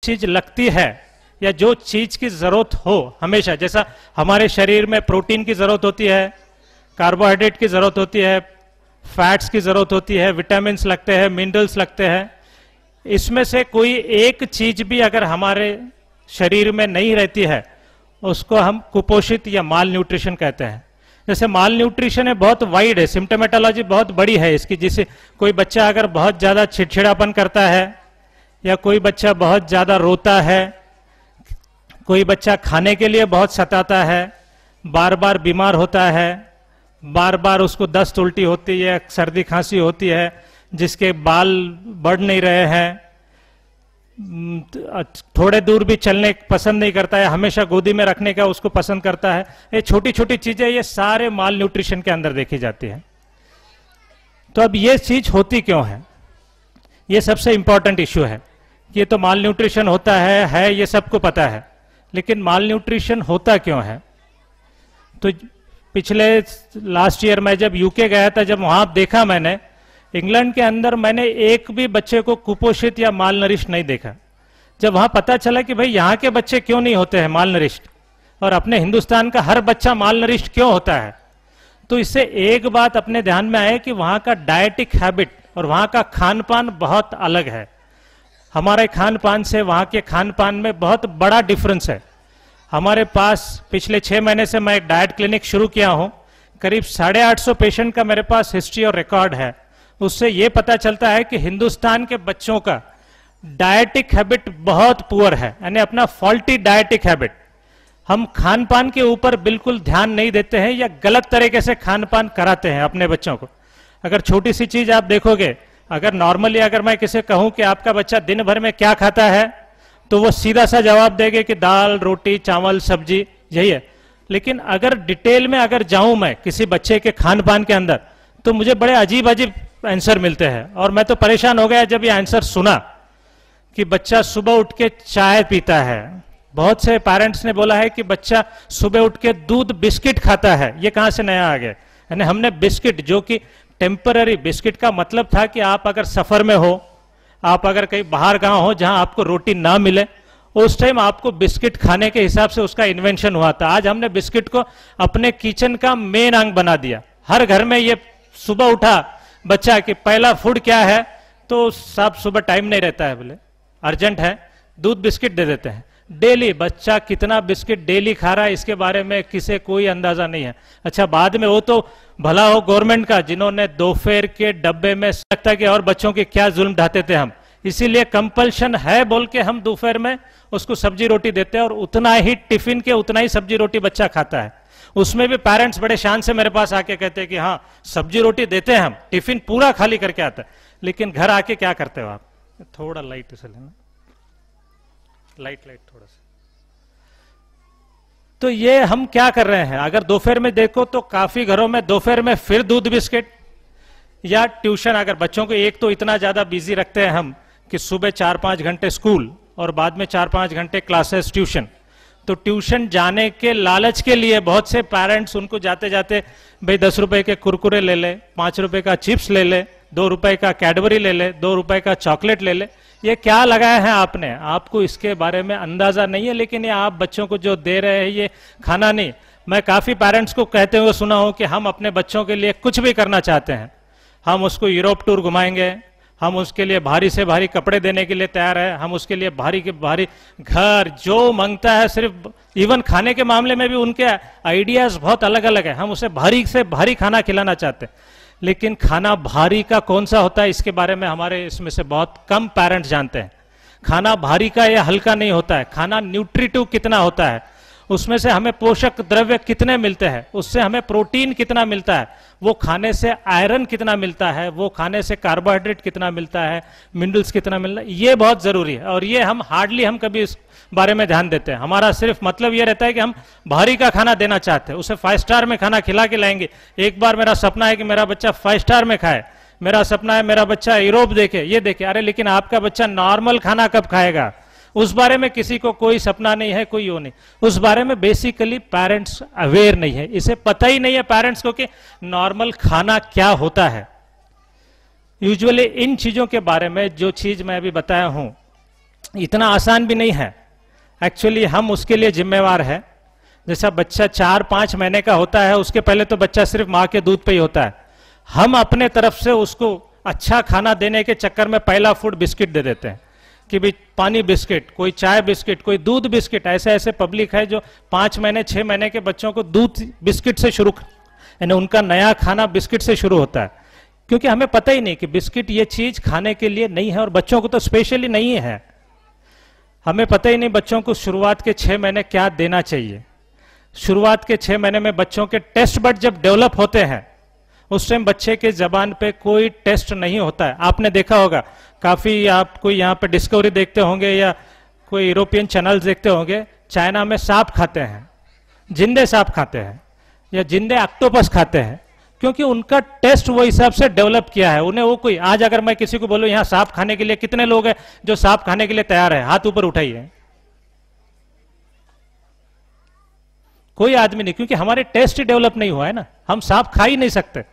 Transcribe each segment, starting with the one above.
चीज लगती है या जो चीज की जरूरत हो हमेशा, जैसा हमारे शरीर में प्रोटीन की जरूरत होती है, कार्बोहाइड्रेट की जरूरत होती है, फैट्स की जरूरत होती है, विटामिन्स लगते हैं, मिनरल्स लगते हैं, इसमें से कोई एक चीज भी अगर हमारे शरीर में नहीं रहती है उसको हम कुपोषित या माल न्यूट्रिशन कहते हैं। जैसे माल न्यूट्रिशन है बहुत वाइड है, सिम्टोमेटोलॉजी बहुत बड़ी है इसकी। जिसे कोई बच्चा अगर बहुत ज्यादा चिड़चिड़ापन करता है, या कोई बच्चा बहुत ज्यादा रोता है, कोई बच्चा खाने के लिए बहुत सताता है, बार बार बीमार होता है, बार बार उसको दस्त उल्टी होती है, सर्दी खांसी होती है, जिसके बाल बढ़ नहीं रहे हैं, थोड़े दूर भी चलने पसंद नहीं करता है, हमेशा गोदी में रखने का उसको पसंद करता है, ये छोटी छोटी चीजें ये सारे माल न्यूट्रिशन के अंदर देखी जाती है। तो अब ये चीज होती क्यों है, ये सबसे इंपॉर्टेंट इश्यू है। ये तो माल न्यूट्रिशन होता है ये सबको पता है, लेकिन माल न्यूट्रिशन होता क्यों है? तो पिछले लास्ट ईयर मैं जब यूके गया था, जब वहां देखा मैंने, इंग्लैंड के अंदर मैंने एक भी बच्चे को कुपोषित या माल नरिष्ट नहीं देखा। जब वहां पता चला कि भाई यहाँ के बच्चे क्यों नहीं होते हैं माल नरिष्ट, और अपने हिंदुस्तान का हर बच्चा माल नरिष्ट क्यों होता है, तो इससे एक बात अपने ध्यान में आए कि वहां का डायटिक हैबिट और वहां का खान पान बहुत अलग है। हमारे खान पान से वहां के खान पान में बहुत बड़ा डिफरेंस है। हमारे पास पिछले 6 महीने से मैं एक डाइट क्लिनिक शुरू किया हूं, करीब 850 पेशेंट का मेरे पास हिस्ट्री और रिकॉर्ड है। उससे यह पता चलता है कि हिंदुस्तान के बच्चों का डायटिक हैबिट बहुत पुअर है, यानी अपना फॉल्टी डायटिक हैबिट। हम खान पान के ऊपर बिल्कुल ध्यान नहीं देते हैं या गलत तरीके से खान पान कराते हैं अपने बच्चों को। अगर छोटी सी चीज आप देखोगे, अगर नॉर्मली अगर मैं किसी कहूं कि आपका बच्चा दिन भर में क्या खाता है, तो वो सीधा सा जवाब देंगे कि दाल, रोटी, चावल, सब्जी, यही है। लेकिन अगर डिटेल में अगर जाऊं मैं किसी बच्चे के खान पान के अंदर, तो मुझे बड़े अजीब अजीब आंसर मिलते हैं। और मैं तो परेशान हो गया जब ये आंसर सुना कि बच्चा सुबह उठ के चाय पीता है। बहुत से पेरेंट्स ने बोला है कि बच्चा सुबह उठ के दूध बिस्किट खाता है। ये कहां से नया आ गया? यानी हमने बिस्किट, जो कि टेम्पररी, बिस्किट का मतलब था कि आप अगर सफर में हो, आप अगर कहीं बाहर गांव हो जहां आपको रोटी ना मिले, उस टाइम आपको बिस्किट खाने के हिसाब से उसका इन्वेंशन हुआ था। आज हमने बिस्किट को अपने किचन का मेन अंग बना दिया। हर घर में ये सुबह उठा बच्चा कि पहला फूड क्या है, तो साहब सुबह टाइम नहीं रहता है, बोले अर्जेंट है, दूध बिस्किट दे देते हैं। डेली बच्चा कितना बिस्किट डेली खा रहा है इसके बारे में किसे कोई अंदाजा नहीं है। अच्छा, बाद में वो तो भला हो गवर्नमेंट का, जिन्होंने दोपहर के डब्बे में सकता कि और बच्चों के क्या जुल्म ढाते थे हम, इसीलिए कंपल्शन है बोल के हम दोपहर में उसको सब्जी रोटी देते हैं, और उतना ही टिफिन के उतना ही सब्जी रोटी बच्चा खाता है। उसमें भी पेरेंट्स बड़े शान से मेरे पास आके कहते हैं कि हाँ सब्जी रोटी देते हैं हम, टिफिन पूरा खाली करके आता है। लेकिन घर आके क्या करते हो आप? थोड़ा लाइट से लेना, लाइट थोड़ा सा। तो ये हम क्या कर रहे हैं? अगर दोपहर में देखो तो काफी घरों में दोपहर में फिर दूध बिस्किट या ट्यूशन। अगर बच्चों को एक तो इतना ज्यादा बिजी रखते हैं हम कि सुबह 4-5 घंटे स्कूल और बाद में 4-5 घंटे क्लासेस ट्यूशन, तो ट्यूशन जाने के लालच के लिए बहुत से पेरेंट्स उनको जाते जाते भाई 10 रुपए के कुरकुरे ले ले, 5 रुपए का चिप्स ले ले, 2 रुपए का कैडबरी ले ले, 2 रुपए का चॉकलेट ले ले। ये क्या लगाया है आपने? आपको इसके बारे में अंदाजा नहीं है, लेकिन ये आप बच्चों को जो दे रहे हैं ये खाना नहीं। मैं काफी पेरेंट्स को कहते हुए सुना हूं कि हम अपने बच्चों के लिए कुछ भी करना चाहते हैं, हम उसको यूरोप टूर घुमाएंगे, हम उसके लिए भारी से भारी कपड़े देने के लिए तैयार है, हम उसके लिए भारी के भारी घर जो मांगता है, सिर्फ इवन खाने के मामले में भी उनके आइडियाज बहुत अलग अलग है। हम उसे भारी से भारी खाना खिलाना चाहते हैं, लेकिन खाना भारी का कौन सा होता है इसके बारे में हमारे इसमें से बहुत कम पेरेंट्स जानते हैं। खाना भारी का या हल्का नहीं होता है, खाना न्यूट्रिटिव कितना होता है, उसमें से हमें पोषक द्रव्य कितने मिलते हैं, उससे हमें प्रोटीन कितना मिलता है, वो खाने से आयरन कितना मिलता है, वो खाने से कार्बोहाइड्रेट कितना मिलता है, मिनरल्स कितना मिलता है, ये बहुत जरूरी है। और ये हम हार्डली हम कभी इस बारे में ध्यान देते हैं। हमारा सिर्फ मतलब ये रहता है कि हम भारी का खाना देना चाहते हैं, उसे 5 स्टार में खाना खिला के लाएंगे। एक बार मेरा सपना है कि मेरा बच्चा 5 स्टार में खाए, मेरा सपना है मेरा बच्चा यूरोप देखे, ये देखे। अरे लेकिन आपका बच्चा नॉर्मल खाना कब खाएगा? उस बारे में किसी को कोई सपना नहीं है, कोई वो नहीं। उस बारे में बेसिकली पेरेंट्स अवेयर नहीं है, इसे पता ही नहीं है पेरेंट्स को कि नॉर्मल खाना क्या होता है। यूजुअली इन चीजों के बारे में जो चीज मैं अभी बताया हूं, इतना आसान भी नहीं है। एक्चुअली हम उसके लिए जिम्मेवार है। जैसा बच्चा 4-5 महीने का होता है, उसके पहले तो बच्चा सिर्फ माँ के दूध पे ही होता है। हम अपने तरफ से उसको अच्छा खाना देने के चक्कर में पहला फूड बिस्किट दे देते हैं कि भी पानी बिस्किट, कोई चाय बिस्किट, कोई दूध बिस्किट। ऐसे ऐसे पब्लिक है जो 5 महीने 6 महीने के बच्चों को दूध बिस्किट से शुरू, यानी उनका नया खाना बिस्किट से शुरू होता है, क्योंकि हमें पता ही नहीं कि बिस्किट ये चीज खाने के लिए नहीं है, और बच्चों को तो स्पेशली नहीं है। हमें पता ही नहीं बच्चों को शुरुआत के 6 महीने क्या देना चाहिए। शुरुआत के 6 महीने में बच्चों के टेस्ट बड जब डेवलप होते हैं, उस टाइम बच्चे के जबान पे कोई टेस्ट नहीं होता है। आपने देखा होगा, काफी आप कोई यहाँ पे डिस्कवरी देखते होंगे या कोई यूरोपियन चैनल्स देखते होंगे, चाइना में सांप खाते हैं, जिंदे सांप खाते हैं या जिंदे ऑक्टोपस खाते हैं, क्योंकि उनका टेस्ट वो हिसाब से डेवलप किया है। उन्हें वो कोई, आज अगर मैं किसी को बोलूं यहाँ सांप खाने के लिए कितने लोग हैं जो सांप खाने के लिए तैयार है, हाथ ऊपर उठाइए। कोई आदमी नहीं, क्योंकि हमारे टेस्ट डेवलप नहीं हुआ है ना, हम सांप खा ही नहीं सकते।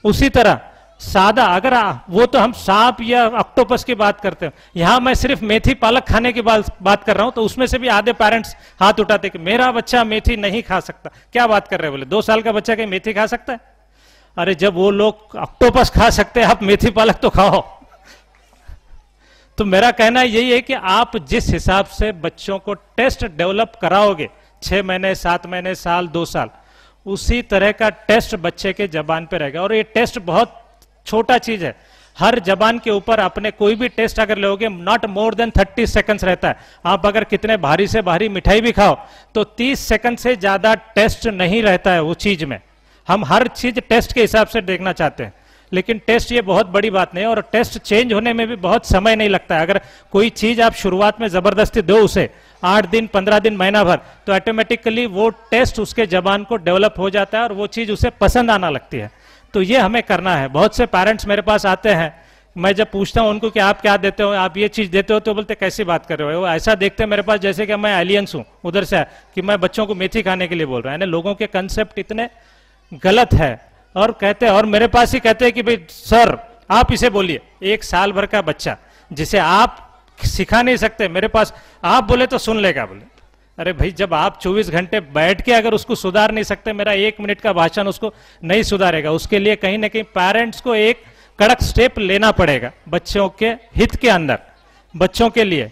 उसी तरह सादा, अगर वो तो हम सांप या ऑक्टोपस की बात करते हैं, यहां मैं सिर्फ मेथी पालक खाने की बात कर रहा हूं, तो उसमें से भी आधे पेरेंट्स हाथ उठाते कि मेरा बच्चा मेथी नहीं खा सकता। क्या बात कर रहे हैं? बोले 2 साल का बच्चा कहीं मेथी खा सकता है? अरे जब वो लोग ऑक्टोपस खा सकते हैं, आप मेथी पालक तो खाओ। तो मेरा कहना यही है कि आप जिस हिसाब से बच्चों को टेस्ट डेवलप कराओगे, 6 महीने 7 महीने साल 2 साल, उसी तरह का टेस्ट बच्चे के जबान पे रहेगा। और ये टेस्ट बहुत छोटा चीज है। हर जबान के ऊपर अपने कोई भी टेस्ट अगर लोगे, नॉट मोर देन 30 सेकंड्स रहता है। आप अगर कितने भारी से भारी मिठाई भी खाओ तो 30 सेकंड से ज्यादा टेस्ट नहीं रहता है वो चीज में। हम हर चीज टेस्ट के हिसाब से देखना चाहते हैं, लेकिन टेस्ट ये बहुत बड़ी बात नहीं है, और टेस्ट चेंज होने में भी बहुत समय नहीं लगता है। अगर कोई चीज आप शुरुआत में जबरदस्ती दो उसे 8 दिन 15 दिन महीना भर, तो ऑटोमेटिकली वो टेस्ट उसके जबान को डेवलप हो जाता है और वो चीज उसे पसंद आना लगती है। तो ये हमें करना है। बहुत से पेरेंट्स मेरे पास आते हैं, मैं जब पूछता हूं उनको कि आप क्या देते हो, आप ये चीज देते हो, तो बोलते कैसी बात कर रहे हो। वो ऐसा देखते हैं मेरे पास जैसे कि मैं एलियंस हूं उधर से, कि मैं बच्चों को मेथी खाने के लिए बोल रहा है। लोगों के कंसेप्ट इतने गलत है। और कहते हैं, और मेरे पास ही कहते हैं कि भाई सर आप इसे बोलिए। 1 साल भर का बच्चा जिसे आप सिखा नहीं सकते, मेरे पास आप बोले तो सुन लेगा। बोले अरे भाई, जब आप 24 घंटे बैठ के अगर उसको सुधार नहीं सकते, मेरा 1 मिनट का भाषण उसको नहीं सुधारेगा। उसके लिए कहीं ना कहीं पेरेंट्स को एक कड़क स्टेप लेना पड़ेगा बच्चों के हित के अंदर, बच्चों के लिए।